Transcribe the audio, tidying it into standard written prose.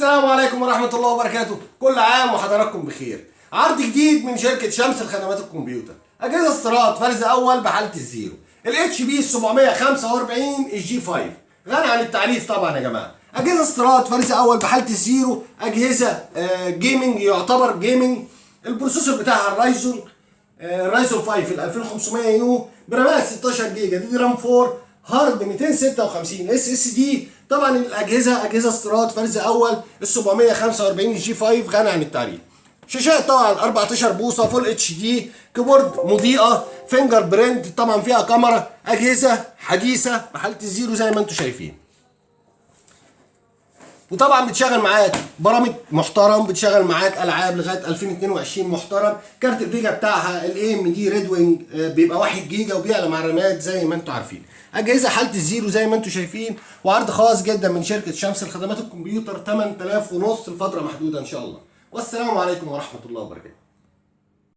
السلام عليكم ورحمة الله وبركاته. كل عام وحضراتكم بخير. عرض جديد من شركة شمس لخدمات الكمبيوتر. أجهزة استيراد فرز أول بحالة الزيرو. الاتش بي 745 الجي 5 غني عن التعريف طبعا يا جماعة. أجهزة استيراد فرز أول بحالة الزيرو. أجهزة جيمنج، يعتبر جيمنج. البروسيسور بتاعها الرايزون 5 ال 2500 يو برامات 16 جيجا دي رام 4 هارد 256 اس اس دي. طبعا اجهزه استيراد فرز اول ال 745 جي 5 غني عن التعريف. شاشات طبعا 14 بوصه فول اتش دي، كيبورد مضيئه، فينجر برينت، طبعا فيها كاميرا. اجهزه حديثه بحاله الزيرو زي ما انتم شايفين. وطبعا بتشغل معاك برامج محترم، بتشغل معاك العاب لغايه 2022 محترم. كارت الفيجا بتاعها الاي ام دي ريد وينج بيبقى 1 جيجا وبيعلى مع الرامات زي ما انتم عارفين. اجهزه حاله الزيرو زي ما انتم شايفين، وعرض خاص جدا من شركه شمس لخدمات الكمبيوتر 8000 ونص لفتره محدوده ان شاء الله. والسلام عليكم ورحمه الله وبركاته.